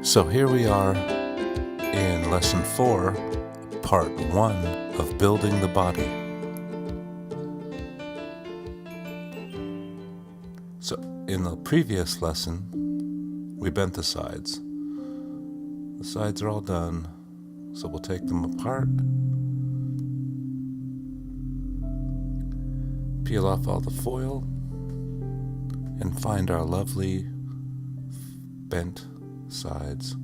So here we are in Lesson 4, Part 1 of Building the Body. So in the previous lesson, we bent the sides. The sides are all done, so we'll take them apart, peel off all the foil, and find our lovely bent sides.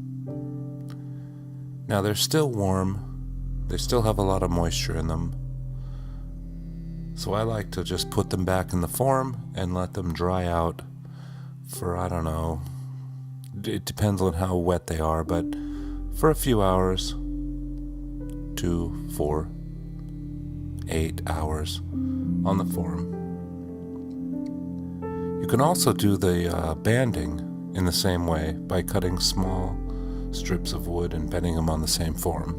Now they're still warm, they still have a lot of moisture in them, so I like to just put them back in the form and let them dry out for, I don't know, it depends on how wet they are, but for a few hours, 2, 4, 8 hours on the form. You can also do the banding in the same way by cutting small strips of wood and bending them on the same form.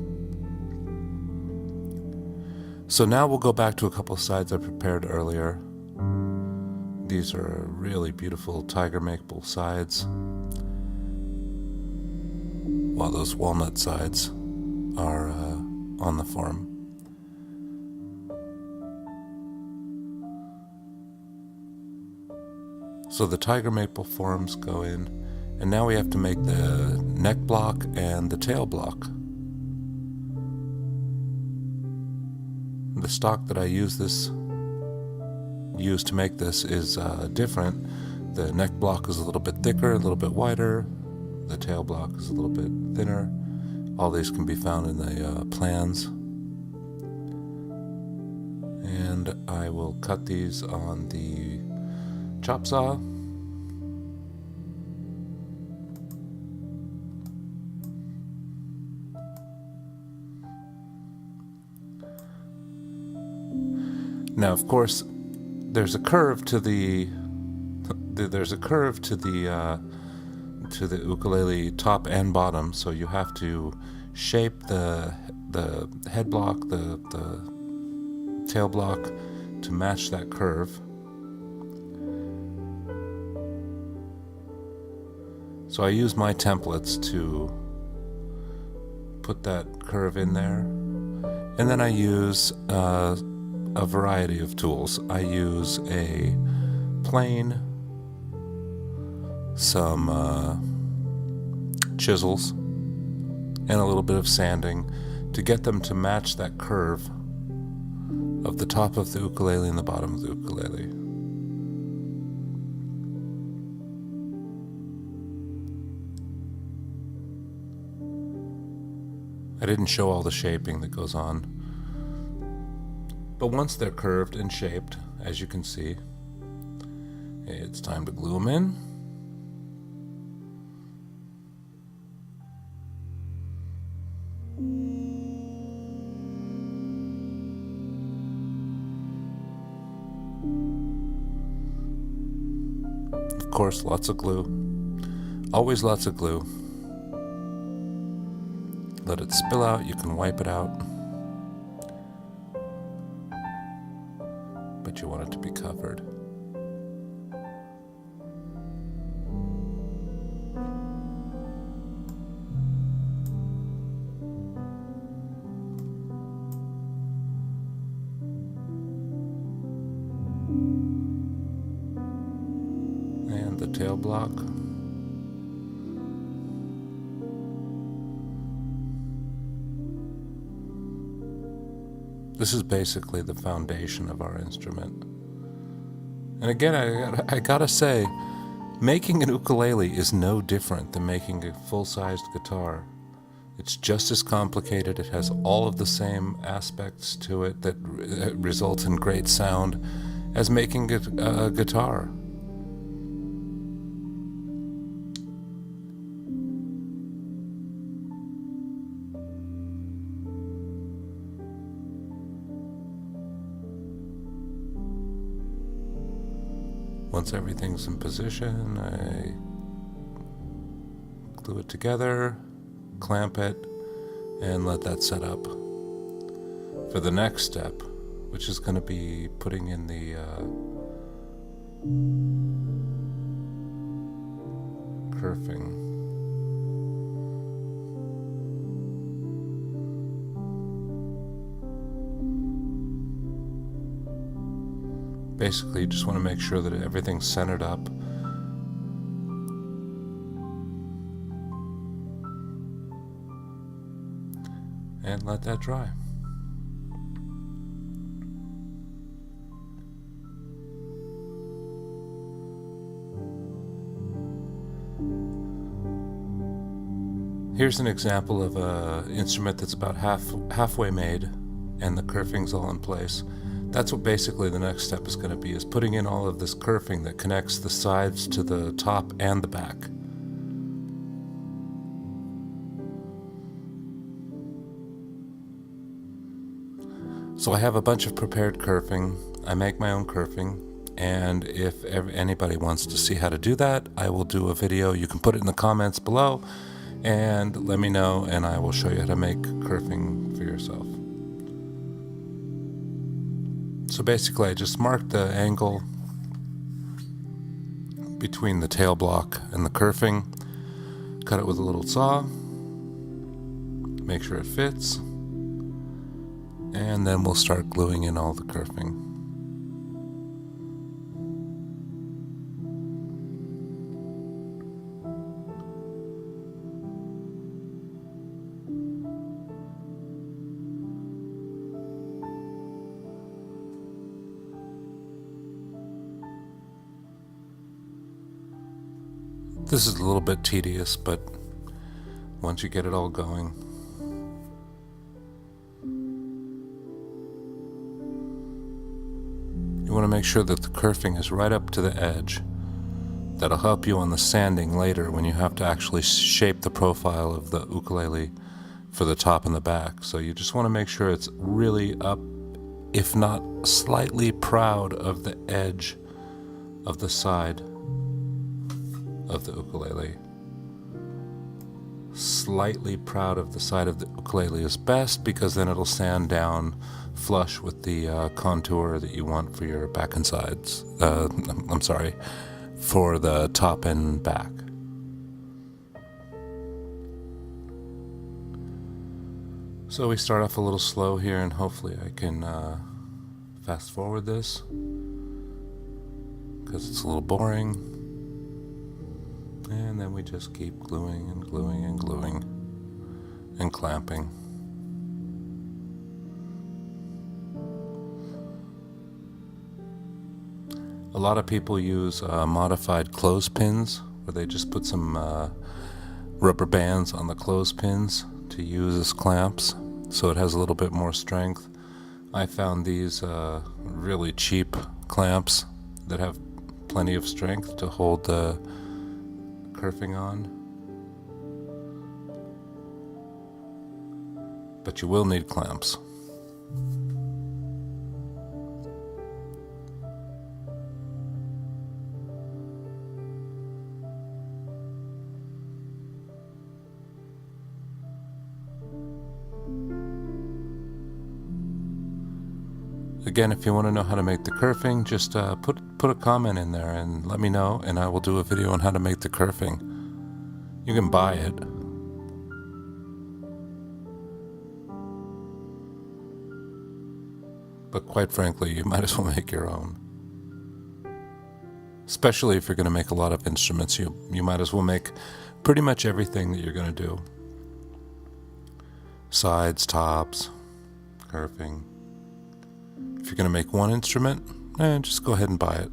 So now we'll go back to a couple of sides I prepared earlier. These are really beautiful tiger maple sides, while those walnut sides are on the form. So the tiger maple forms go in, and now we have to make the neck block and the tail block. The stock that I use to make this is different. The neck block is a little bit thicker, a little bit wider. The tail block is a little bit thinner. All these can be found in the plans. And I will cut these on the chop saw. Now, of course, there's a curve to the ukulele top and bottom, so you have to shape the head block, the tail block to match that curve. So I use my templates to put that curve in there, and then I use a variety of tools. I use a plane, some chisels, and a little bit of sanding to get them to match that curve of the top of the ukulele and the bottom of the ukulele. I didn't show all the shaping that goes on, but once they're curved and shaped, as you can see, it's time to glue them in. Of course, lots of glue. Always lots of glue. Let it spill out, you can wipe it out. But you want it to be covered. And the tail block. This is basically the foundation of our instrument. And again, I gotta say, making an ukulele is no different than making a full-sized guitar. It's just as complicated. It has all of the same aspects to it that result in great sound as making a guitar. Once everything's in position, I glue it together, clamp it, and let that set up for the next step, which is going to be putting in the kerfing. Basically, you just want to make sure that everything's centered up. And let that dry. Here's an example of an instrument that's about halfway made, and the kerfing's all in place. That's what basically the next step is going to be, is putting in all of this kerfing that connects the sides to the top and the back. So I have a bunch of prepared kerfing. I make my own kerfing, and if anybody wants to see how to do that, I will do a video. You can put it in the comments below and let me know, and I will show you how to make kerfing for yourself. So basically I just marked the angle between the tail block and the kerfing, cut it with a little saw, make sure it fits, and then we'll start gluing in all the kerfing. This is a little bit tedious, but once you get it all going, you want to make sure that the kerfing is right up to the edge. That'll help you on the sanding later when you have to actually shape the profile of the ukulele for the top and the back. So you just want to make sure it's really up, if not slightly proud of the edge of the side of the ukulele. Slightly proud of the side of the ukulele is best, because then it'll sand down flush with the contour that you want for your back and sides. For the top and back. So we start off a little slow here, and hopefully I can fast forward this, because it's a little boring. And then we just keep gluing and gluing and gluing and clamping. A lot of people use modified clothespins, where they just put some rubber bands on the clothespins to use as clamps, so it has a little bit more strength. I found these really cheap clamps that have plenty of strength to hold the kerfing on. But you will need clamps. Again, if you want to know how to make the kerfing, just put a comment in there and let me know, and I will do a video on how to make the kerfing. You can buy it. But quite frankly, you might as well make your own. Especially if you're going to make a lot of instruments, you might as well make pretty much everything that you're going to do. Sides, tops, kerfing. If you're going to make one instrument, just go ahead and buy it.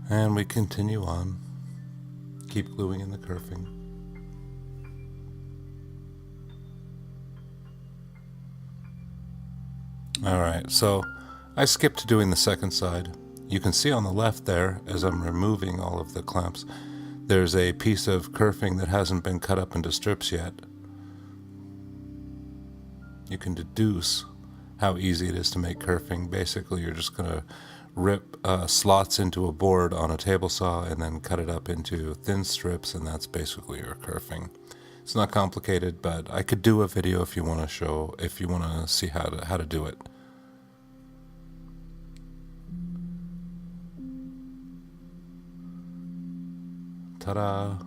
And we continue on. Keep gluing in the kerfing. Alright, so I skipped doing the second side. You can see on the left there, as I'm removing all of the clamps, there's a piece of kerfing that hasn't been cut up into strips yet. You can deduce how easy it is to make kerfing. Basically, you're just going to rip slots into a board on a table saw and then cut it up into thin strips, and that's basically your kerfing. It's not complicated, but I could do a video if you want to see how to do it. Ta-da!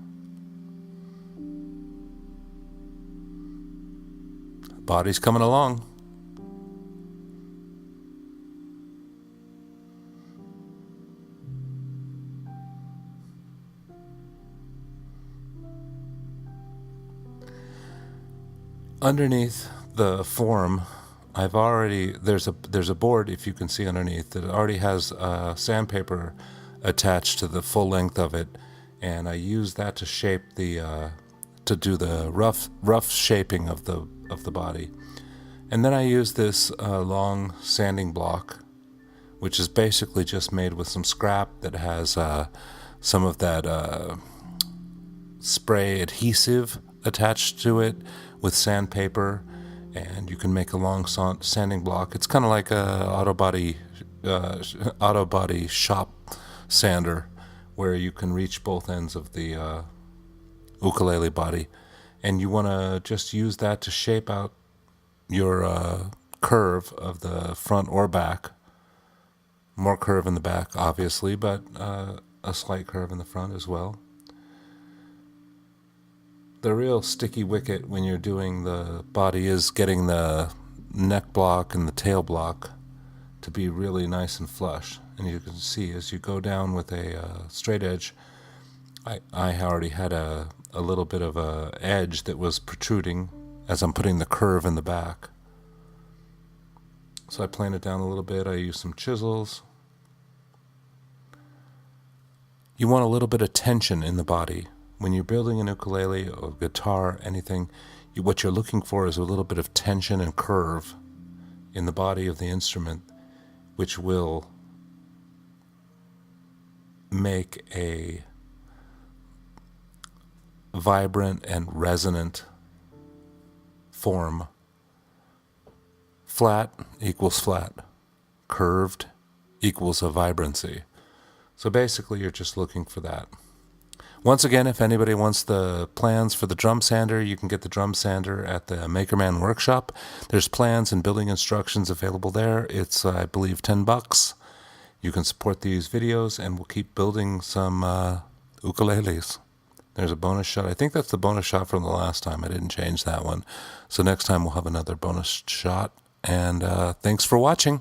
Body's coming along. Underneath the form, there's a board, if you can see underneath, that already has sandpaper attached to the full length of it, and I use that to shape to do the rough shaping of the body. And then I use this long sanding block, which is basically just made with some scrap that has some of that spray adhesive attached to it with sandpaper, and you can make a long sanding block. It's kind of like a auto body shop sander, where you can reach both ends of the ukulele body, and you want to just use that to shape out your curve of the front or back. More curve in the back, obviously, but a slight curve in the front as well. The real sticky wicket when you're doing the body is getting the neck block and the tail block to be really nice and flush. And you can see as you go down with a straight edge, I already had a little bit of a edge that was protruding as I'm putting the curve in the back. So I plane it down a little bit. I use some chisels. You want a little bit of tension in the body. When you're building an ukulele or guitar, anything, what you're looking for is a little bit of tension and curve in the body of the instrument, which will make a vibrant and resonant form. Flat equals flat. Curved equals a vibrancy. So basically you're just looking for that. Once again, if anybody wants the plans for the drum sander, you can get the drum sander at the Makerman Workshop. There's plans and building instructions available there. It's, I believe, $10. You can support these videos, and we'll keep building some ukuleles. There's a bonus shot. I think that's the bonus shot from the last time. I didn't change that one. So next time we'll have another bonus shot. And thanks for watching.